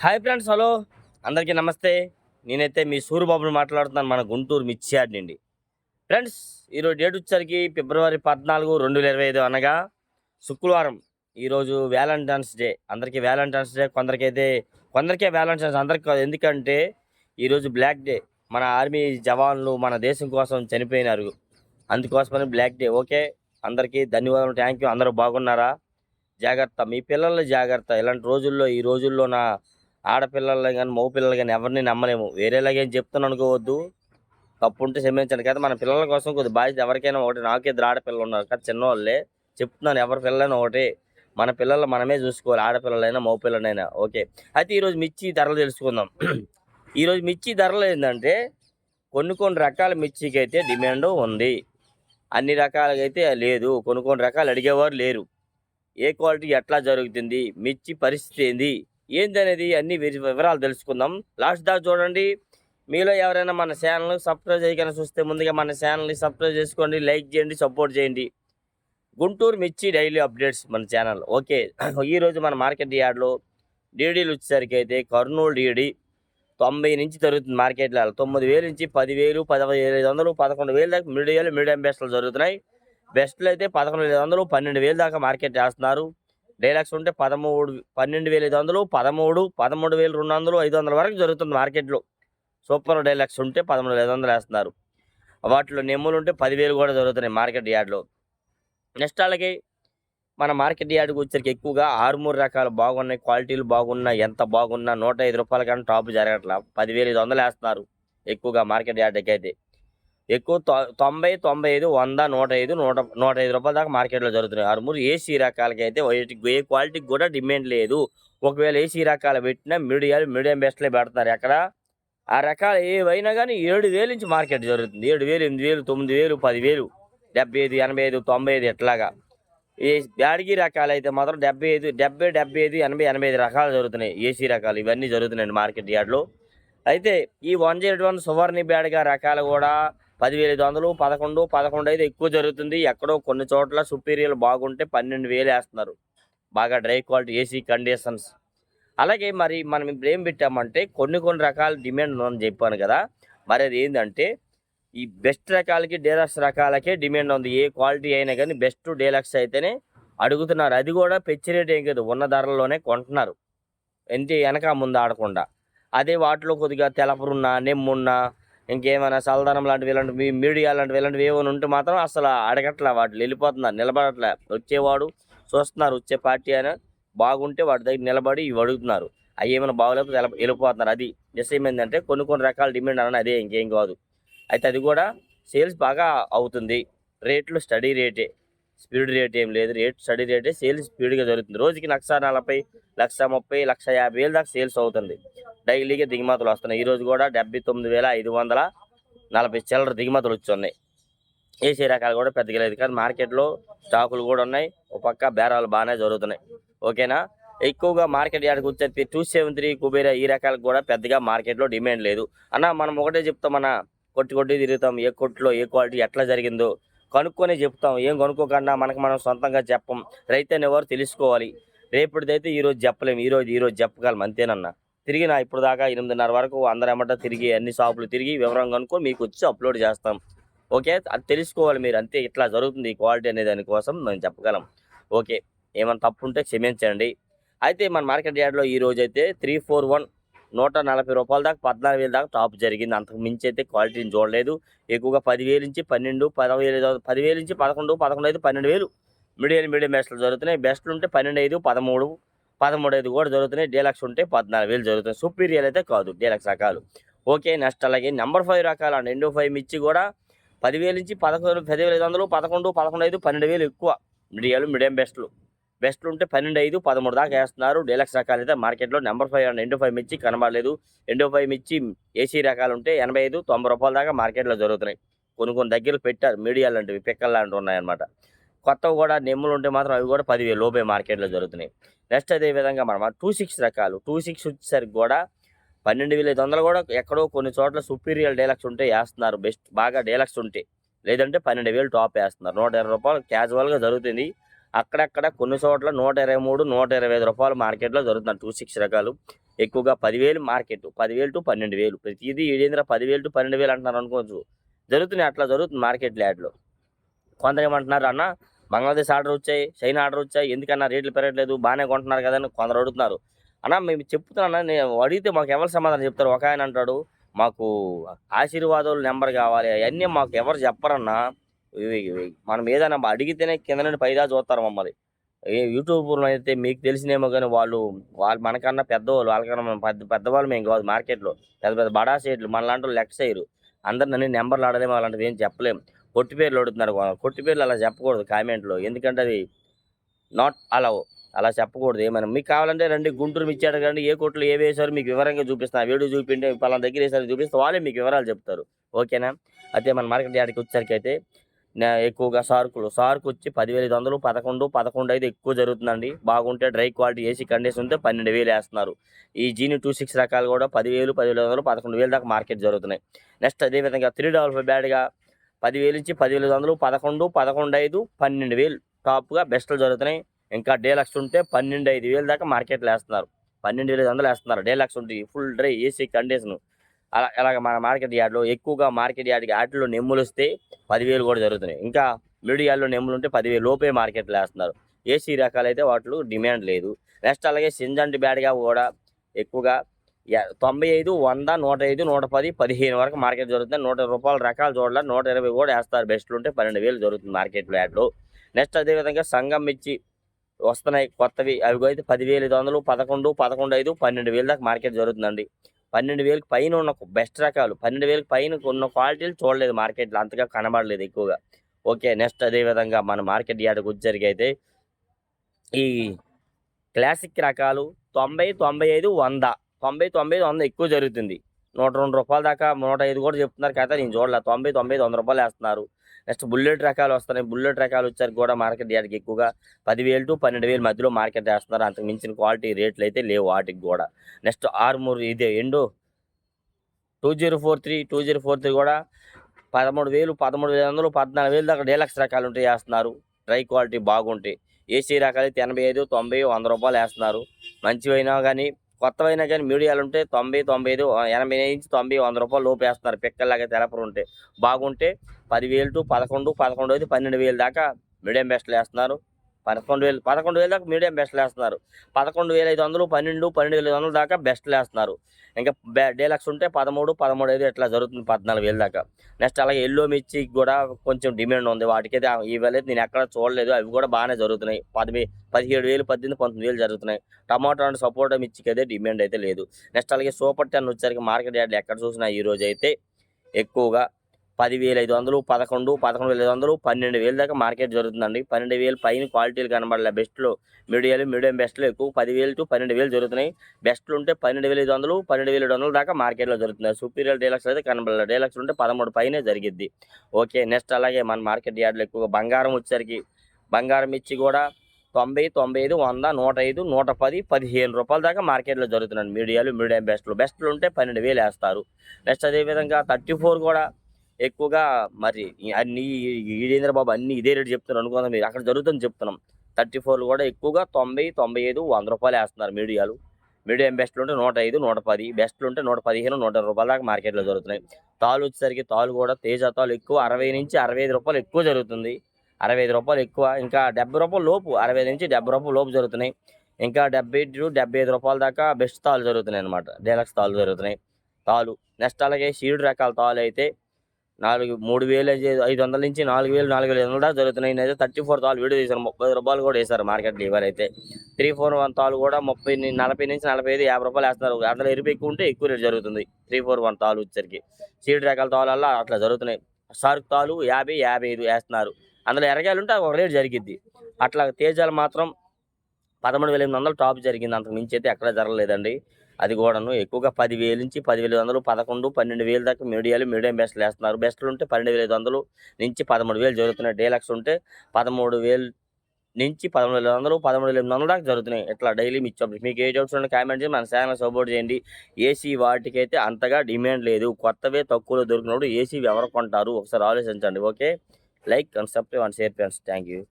Hi friends, hello అందరికీ నమస్తే. నేనైతే మీ సూరిబాబుని మాట్లాడుతున్నాను, మన గుంటూరు మిర్చి యార్డ్ నుండి. ఫ్రెండ్స్, ఈరోజు డేట్ వచ్చేసరికి ఫిబ్రవరి 14, 2025 అనగా శుక్రవారం. ఈరోజు వ్యాలంటైన్స్ డే. అందరికీ వ్యాలంటైన్స్ డే, కొందరికే వ్యాలంటైన్స్, అందరికి కాదు. ఎందుకంటే ఈరోజు బ్లాక్ డే. మన ఆర్మీ జవాన్లు మన దేశం కోసం చనిపోయినారు, అందుకోసమని బ్లాక్ డే. ఓకే, అందరికీ ధన్యవాదాలు, థ్యాంక్ యూ. అందరూ బాగున్నారా? జాగ్రత్త, మీ పిల్లల జాగ్రత్త. ఇలాంటి రోజుల్లో, ఈ రోజుల్లో నా ఆడపిల్లలు కానీ మగ పిల్లలు కానీ ఎవరిని నమ్మలేము. వేరేలాగేం చెప్తున్నాను అనుకోవద్దు, తప్పు ఉంటే క్షమించండి. కదా మన పిల్లల కోసం కొద్ది బాధ్యత ఎవరికైనా ఒకటి. నాకు ఇద్దరు ఆడపిల్లలు ఉన్నారు కదా, చిన్నవాళ్ళే చెప్తున్నాను. ఎవరి పిల్లలైనా ఒకటే, మన పిల్లలు మనమే చూసుకోవాలి, ఆడపిల్లలైనా మగ పిల్లలైనా. ఓకే, అయితే ఈరోజు మిర్చి ధరలు తెలుసుకుందాం. ఈరోజు మిర్చి ధరలు ఏంటంటే, కొన్ని రకాల మిర్చికి అయితే డిమాండ్ ఉంది, అన్ని రకాలుగా అయితే లేదు. కొన్ని రకాలు అడిగేవారు లేరు. ఏ క్వాలిటీ ఎట్లా జరుగుతుంది, మిర్చి పరిస్థితి ఏంది అనేది అన్ని వివరాలు తెలుసుకుందాం. లాస్ట్ దాకా చూడండి. మీలో ఎవరైనా మన ఛానల్ సబ్స్క్రైబ్ చేయకుండా చూస్తే ముందుగా మన ఛానల్ని సబ్స్క్రైబ్ చేసుకోండి, లైక్ చేయండి, సపోర్ట్ చేయండి. గుంటూరు మిర్చి డైలీ అప్డేట్స్ మన ఛానల్. ఓకే, ఈరోజు మన మార్కెట్ యార్డ్లో డీడీలు వచ్చేసరికి అయితే కర్నూలు డీడీ 90 నుంచి జరుగుతుంది మార్కెట్లో. 9,000 నుంచి 10,000, 15,500, 11,000 దాకా మీడియం బెస్ట్లు జరుగుతున్నాయి. బెస్ట్లు అయితే 11,500, 12,000 దాకా మార్కెట్ చేస్తున్నారు. డైలాక్స్ ఉంటే 12,500, 13, 13,200, 500 వరకు జరుగుతుంది మార్కెట్లో. సూపర్ డైలాక్స్ ఉంటే 13,500 వేస్తున్నారు. వాటిలో నెమ్ములు ఉంటే 10,000 కూడా జరుగుతున్నాయి మార్కెట్ యార్డ్లో. నెక్స్ట్ అలాగే మన మార్కెట్ యార్డ్కి వచ్చరికి ఎక్కువగా 6 రకాలు బాగున్నాయి, క్వాలిటీలు బాగున్నాయి. ఎంత బాగున్నా 105 రూపాయల కన్నా టాప్ జరగట్లా, 10,500 వేస్తున్నారు ఎక్కువగా మార్కెట్ యార్డ్కి అయితే. ఎక్కువ 90, 95, 100, 105, 105 రూపాయల దాకా మార్కెట్లో జరుగుతున్నాయి. 6 ఏసీ రకాలకి అయితే ఏ క్వాలిటీకి కూడా డిమాండ్ లేదు. ఒకవేళ ఏసీ రకాలు పెట్టినా మీడియం బెస్ట్లే పెడతారు. ఎక్కడ ఆ రకాలు ఏవైనా కానీ 7,000 నుంచి మార్కెట్ జరుగుతుంది. 7,000, 8,000, 9,000, 10,000, 75, 85, 95 ఎట్లాగా. ఈ బ్యాడ్గి రకాలు అయితే మాత్రం 75, 80, 85 రకాలు జరుగుతున్నాయి. ఏసీ రకాలు ఇవన్నీ జరుగుతున్నాయండి మార్కెట్ యార్డ్లో. అయితే ఈ 101 సువర్ణి బ్యాడ్గా రకాలు కూడా 10,500, 11 అయితే ఎక్కువ జరుగుతుంది. ఎక్కడో కొన్ని చోట్ల సుపీరియర్ బాగుంటే 12,000 వేస్తున్నారు, బాగా డ్రై క్వాలిటీ ఏసీ కండిషన్స్. అలాగే మరి మనం ఇప్పుడు ఏం పెట్టామంటే కొన్ని రకాల డిమాండ్ ఉందని చెప్పాను కదా. మరి అది ఏంటంటే ఈ బెస్ట్ రకాలకి డీలక్స్ రకాలకే డిమాండ్ ఉంది. ఏ క్వాలిటీ అయినా కానీ బెస్ట్ డీలక్స్ అయితేనే అడుగుతున్నారు. అది కూడా పెచ్చి రేట్ ఏం కాదు, ఉన్న ధరల్లోనే కొంటున్నారు, ఎంత వెనక ముందు ఆడకుండా. అదే వాటిలో కొద్దిగా తెలపరున్నా, నెమ్మున్నా, ఇంకేమైనా సలదనం లాంటివి, ఇలాంటివి మీడియా లాంటివి, ఇలాంటివి ఏమైనా ఉంటే మాత్రం అసలు అడగట్లా, వాటిని వెళ్ళిపోతున్నారు, నిలబడట్లే. వచ్చేవాడు చూస్తున్నారు, వచ్చే పార్టీ అయినా బాగుంటే వాటి దగ్గర నిలబడి ఇవి అడుగుతున్నారు. అవి ఏమైనా బాగోలేకపోతే వెళ్ళిపోతున్నారు. అది నిజం ఏంటంటే కొన్ని రకాల డిమాండ్ అని, అదే ఇంకేం కాదు. అయితే అది కూడా సేల్స్ బాగా అవుతుంది. రేట్లు స్టడీ రేటే, స్పీడ్ రేట్ ఏం లేదు. రేట్ స్టడీ రేటే, సేల్స్ స్పీడ్గా జరుగుతుంది. రోజుకి 140,000, 130,000, 150,000 దాకా సేల్స్ అవుతుంది. డైలీగా దిగుమతులు వస్తున్నాయి. ఈరోజు కూడా 79,540 చిల్లర దిగుమతులు వచ్చి ఉన్నాయి. ఏసీ రకాలు కూడా పెద్దగా లేదు, కానీ మార్కెట్లో స్టాకులు కూడా ఉన్నాయి. ఒక పక్క బేరాలు బాగానే జరుగుతున్నాయి. ఓకేనా. ఎక్కువగా మార్కెట్ యార్డ్కి వచ్చేసి 273 కుబేరా ఈ రకాలకు కూడా పెద్దగా మార్కెట్లో డిమాండ్ లేదు. అన్న మనం ఒకటే చెప్తాం, అన్న కొట్టి తిరుగుతాం. ఏ కొట్టులో ఏ క్వాలిటీ ఎట్లా జరిగిందో కనుక్కొని చెప్తాం. ఏం కొనుక్కోకుండా మనం సొంతంగా చెప్పం. రైతు అనేవారు తెలుసుకోవాలి. రేపటిదైతే ఈరోజు చెప్పలేము, ఈరోజు చెప్పగలం, అంతేనన్నా. తిరిగి ఇప్పుడు దాకా 8:30 వరకు అందరూ ఏమంటా తిరిగి అన్ని షాపులు తిరిగి వివరం కనుక్కొని మీకు వచ్చి అప్లోడ్ చేస్తాం. ఓకే, అది తెలుసుకోవాలి మీరు, అంతే. ఇట్లా జరుగుతుంది ఈ క్వాలిటీ అనే దానికోసం మేము చెప్పగలం. ఓకే, ఏమైనా తప్పు ఉంటే క్షమించండి. అయితే మన మార్కెట్ యార్డ్లో ఈరోజు అయితే 341, 140 రూపాయల దాకా 14,000 దాకా టాప్ జరిగింది. అంతకు మించి అయితే క్వాలిటీని చూడలేదు. ఎక్కువగా 10,000 నుంచి 12, 15,000, 10,000 నుంచి 11, 11,500, 12,000 మీడియం బెస్ట్లు జరుగుతున్నాయి. బెస్ట్లు ఉంటే 12,500, 13, 13,500 కూడా జరుగుతున్నాయి. డీలక్స్ ఉంటే 14,000 జరుగుతున్నాయి. సుపీరియర్ అయితే కాదు, డీలక్స్ రకాలు. ఓకే, నెక్స్ట్ అలాగే నెంబర్ 5 రకాలు అండి. ఎండో 5 మిర్చి కూడా 10,000 నుంచి 11, 10,500, 11, 11,500, 12,000 ఎక్కువ. మీడియం బెస్ట్లు ఉంటే 12,500, 13 దాకా వేస్తున్నారు. డీలక్స్ రకాలు అయితే మార్కెట్లో నెంబర్ 5 అండి. ఎండో 5 మిర్చి కనబడలేదు. ఎండో 5 మిర్చి ఏసీ రకాలు ఉంటే 85, 90 రూపాయల దాకా మార్కెట్లో జరుగుతున్నాయి. కొన్ని దగ్గర పెట్టారు, మీడియా లాంటివి, పిక్కలు లాంటివి ఉన్నాయన్నమాట. కొత్తవి కూడా నెమ్ములు ఉంటే మాత్రం అవి కూడా 10,000 లోపే మార్కెట్లో జరుగుతున్నాయి. నెక్స్ట్ అదేవిధంగా మనం 26 రకాలు, 26 వచ్చేసరికి కూడా 12,500 కూడా ఎక్కడో కొన్ని చోట్ల సుపీరియర్ డీలక్స్ ఉంటే వేస్తున్నారు. బెస్ట్ బాగా డీలక్స్ ఉంటే, లేదంటే 12,000 టాప్ వేస్తున్నారు. 120 రూపాయలు క్యాజువల్గా జరుగుతుంది. అక్కడక్కడ కొన్ని చోట్ల 123, 125 రూపాయలు మార్కెట్లో జరుగుతున్నారు 26 రకాలు. ఎక్కువగా 10,000 మార్కెట్ 10,000 టు 12,000 ప్రతిదీ ఈడేంద్ర 10,000 టు 12,000 అంటున్నారు అనుకోవచ్చు. జరుగుతున్నాయి, అట్లా జరుగుతుంది మార్కెట్ యాడ్లో. కొందరు ఏమంటున్నారు, అన్న బంగ్లాదేశ్ ఆర్డర్ వచ్చాయి, చైనా ఆర్డర్ వచ్చాయి, ఎందుకన్నా రేట్లు పెరగట్లేదు, బాగానే కొంటున్నారు కదా అని కొందరు అడుగుతున్నారు. అన్న మేము చెప్తున్నా, నేను అడిగితే మాకు ఎవరు సమాధానం చెప్తారు? ఒక ఆయన అంటాడు, మాకు ఆశీర్వాదాలు నెంబర్ కావాలి, అవన్నీ మాకు ఎవరు చెప్పరన్నా. మనం ఏదైనా అడిగితేనే కింద నుండి పైదా చూస్తారు మమ్మల్ని. యూట్యూబ్లో అయితే మీకు తెలిసినేమో కానీ వాళ్ళు మనకన్నా పెద్దవాళ్ళు, వాళ్ళకన్నా మనం పెద్దవాళ్ళు మేము కాదు. మార్కెట్లో పెద్ద పెద్ద బడా షేట్లు మనలాంటి వాళ్ళు లెక్క చేయరు. అందరిని నెంబర్లు ఆడలేము, అలాంటివి ఏం చెప్పలేము. కొట్టి పేర్లు అడుగుతున్నారు, కొట్టి పేర్లు అలా చెప్పకూడదు కామెంట్లో, ఎందుకంటే అది నాట్ అలవ్, అలా చెప్పకూడదు. ఏమైనా మీకు కావాలంటే రండి, గుంటూరు మిర్చి అడగండి, ఏ కొట్లు ఏ వేసారు మీకు వివరంగా చూపిస్తాను. ఆ వీడియో చూపిండి పలానా దగ్గర వేసారు చూపిస్తే వాళ్ళే మీకు వివరాలు చెప్తారు. ఓకేనా? అయితే మన మార్కెట్ యార్డ్కి వచ్చేసరికి అయితే ఎక్కువగా సార్కు వచ్చి 10,500, 11, 11,500 ఎక్కువ జరుగుతుందండి. బాగుంటే డ్రై క్వాలిటీ ఏసీ కండిషన్ ఉంటే 12,000 వేస్తున్నారు. ఈ జీని 26 రకాలు కూడా 10,000, 10,500, 11,000 దాకా మార్కెట్ జరుగుతున్నాయి. నెక్స్ట్ అదేవిధంగా 355 బ్యాడ్గా 10,000 నుంచి 10,500, 11, 11,500, 12,000 టాప్గా బెస్ట్లు జరుగుతున్నాయి. ఇంకా డీలక్స్ ఉంటే 12,500 దాకా మార్కెట్లో వేస్తున్నారు. 12,500 వేస్తున్నారు డీలక్స్ ఉంటే ఫుల్ డ్రై ఏసీ కండిషన్. అలాగ మన మార్కెట్ యార్డ్లో ఎక్కువగా మార్కెట్ యార్డ్కి వాటిలో నెమ్ములు వస్తే 10,000 కూడా జరుగుతున్నాయి. ఇంకా మీడియాలో నెమ్ములు ఉంటే 10,000 లోపే మార్కెట్లో వేస్తున్నారు. ఏసీ రకాలైతే వాటిలో డిమాండ్ లేదు. నెక్స్ట్ అలాగే సింజంటి బ్యాడ్గా కూడా ఎక్కువగా 95, 100, 105, 110, 15 వరకు మార్కెట్ జరుగుతుంది. 100 రూపాయల రకాలు చూడాలి, 120 కూడా వేస్తారు. బెస్ట్లు ఉంటే 12,000 జరుగుతుంది మార్కెట్లో యాడ్లో. నెక్స్ట్ అదేవిధంగా సంగం మిర్చి వస్తున్నాయి కొత్తవి, అవి అయితే 10,500, 11, 11,500, 12,000 దాకా మార్కెట్ జరుగుతుందండి. 12,000 పైన ఉన్న బెస్ట్ రకాలు, 12,000 పైన ఉన్న క్వాలిటీలు చూడలేదు మార్కెట్లో, అంతగా కనబడలేదు ఎక్కువగా. ఓకే, నెక్స్ట్ అదేవిధంగా మన మార్కెట్ యార్డ్కి వచ్చేసరికి అయితే ఈ క్లాసిక్ రకాలు 90, 95, 100, 90, 95, 100 ఎక్కువ జరుగుతుంది. 102 రూపాయల దాకా 105 కూడా చెప్తున్నారు కదా, నేను చూడలేదు. 90, 95, 100 రూపాయలు వేస్తున్నారు. నెక్స్ట్ బుల్లెట్ రకాలు వస్తున్నాయి. బుల్లెట్ రకాలు వచ్చేసరికి కూడా మార్కెట్ యార్డ్కి ఎక్కువగా 10,000 టు 12,000 మధ్యలో మార్కెట్ వేస్తున్నారు. అంతకు మించిన క్వాలిటీ రేట్లు అయితే లేవు వాటికి కూడా. నెక్స్ట్ ఆర్మూర్ ఇదే ఎండో 2043 కూడా 13,000, 13,500, 14,000 దాకా డీలక్స్ రకాలు ఉంటాయి వేస్తున్నారు. డ్రై క్వాలిటీ బాగుంటాయి. ఏసీ రకాలు అయితే 85, 90, 100 రూపాయలు వేస్తున్నారు. మంచివైనా కానీ కొత్తవైనా కానీ మీడియాలు ఉంటే 90, 95, 80 నుంచి 90, 100 రూపాయలు లోపు వేస్తున్నారు. పిక్కల్లాగా తెలపరు ఉంటాయి. బాగుంటే 10,000 టు 11, 11,500, 12,000 దాకా మీడియం బెస్ట్లు వేస్తున్నారు. 11,000 దాకా మీడియం బెస్ట్లు వేస్తున్నారు. 11,500, 12, 12,500 దాకా బెస్ట్లు వేస్తున్నారు. ఇంకా డీలక్స్ ఉంటే 13, 13,500 ఇట్లా జరుగుతుంది 14,000 దాకా. నెక్స్ట్ అలాగే ఎల్లో మిర్చికి కూడా కొంచెం డిమాండ్ ఉంది. వాటికైతే ఇవాళ నేను ఎక్కడ చూడలేదు, అవి కూడా బాగానే జరుగుతున్నాయి. 17,000, 18,000, 19,000 జరుగుతున్నాయి. టమాటో అండ్ సపోటా మిర్చికి అయితే డిమాండ్ అయితే లేదు. నెక్స్ట్ అలాగే సూపర్ 10 వచ్చేసరికి మార్కెట్ యార్డ్లో ఎక్కడ చూసినా ఈరోజు అయితే ఎక్కువగా 10,500, 11, 11,500, 12,000 దాకా మార్కెట్ జరుగుతుందండి. 12,000 పైన క్వాలిటీలు కనబడలే. బెస్ట్లో మీడియం బెస్ట్లో ఎక్కువ 10,000 టు 12,000 జరుగుతున్నాయి. బెస్ట్లు ఉంటే 12,500, 12,700 దాకా మార్కెట్లో జరుగుతున్నాయి. సూపీరియర్ డీలక్స్ అయితే కనబడలేదు. డీలక్స్ ఉంటే 13 పైనే జరిగిద్ది. ఓకే, నెక్స్ట్ అలాగే మన మార్కెట్ యార్డ్లో ఎక్కువగా బంగారం వచ్చేసరికి బంగారం ఇచ్చి కూడా 90, 95, 100, 105, 110, 15 రూపాయల దాకా మార్కెట్లో జరుగుతున్నాయి. మీడియం బెస్ట్లు ఉంటే 12,000 వేస్తారు. నెక్స్ట్ అదేవిధంగా 34 కూడా ఎక్కువగా మరి అన్ని ఈడేంద్ర బాబు అన్ని ఇదే రేటు చెప్తున్నారు అనుకుందాం, మీరు అక్కడ జరుగుతుంది చెప్తున్నాం. 34 కూడా ఎక్కువగా 90, 95, 100 రూపాయలు వేస్తున్నారు మీడియం బెస్ట్లు ఉంటే 105, 110, బెస్ట్లు ఉంటే 115, 120 రూపాయల దాకా మార్కెట్లో జరుగుతున్నాయి. తాలు వచ్చేసరికి తాలు కూడా తేజ తాలు ఎక్కువ 60 నుంచి 65 రూపాయలు ఎక్కువ జరుగుతుంది. 65 రూపాయలు ఎక్కువ, ఇంకా 70 రూపాయలు లోపు, 65 నుంచి 70 రూపాయలు లోపు జరుగుతున్నాయి. ఇంకా 70 టు 75 రూపాయల దాకా బెస్ట్ తాలు జరుగుతున్నాయి అనమాట. డీలక్స్ తాలు జరుగుతున్నాయి. తాలు నెక్స్ట్ అలాగే సీడ్ రకాల తాలు అయితే 3,500 నుంచి 4,000, 4,500 దాకా జరుగుతున్నాయి. అయితే 34 తాలు వీడియో తీశారు, 30 రూపాయలు కూడా వేశారు మార్కెట్లో ఇవాళైతే. 341 తాలు కూడా 40 నుంచి 45, 50 రూపాయలు వేస్తున్నారు. అందులో ఎరుపు ఎక్కువ ఉంటే ఎక్కువ రేటు జరుగుతుంది. 341 తాలు వచ్చేసరికి సీడ్ రకాల తాళల్లో అట్లా జరుగుతున్నాయి. సార్క్ తాలు 50, 55 వేస్తున్నారు. అందులో ఎరగాయలు ఉంటే ఒక రేటు జరిగిద్ది. అట్లా తేజాలు మాత్రం 13,800 టాప్ జరిగింది. అంతకు మించి అయితే ఎక్కడ జరగలేదండి. అది కూడాను ఎక్కువగా 10,000 నుంచి 10,500, 11, 12,000 దాకా మీడియం బెస్ట్లు వేస్తున్నారు. బెస్ట్లు ఉంటే 12,500 నుంచి 13,000 జరుగుతున్నాయి. డీలక్స్ ఉంటే 13,000 నుంచి 13,500, 13,800 దాకా జరుగుతున్నాయి. ఇట్లా డైలీ మీకు ఏ డౌట్స్ ఉంటే కామెంట్ చేసి మన ఛానల్ సపోర్ట్ చేయండి. ఏసీ వాటికైతే అంతగా డిమాండ్ లేదు. కొత్తవే తక్కువలో దొరికినప్పుడు ఏసీ ఎవరు కొంటారు ఒకసారి ఆలోచించండి. Okay, like and subscribe and share friends. Thank you.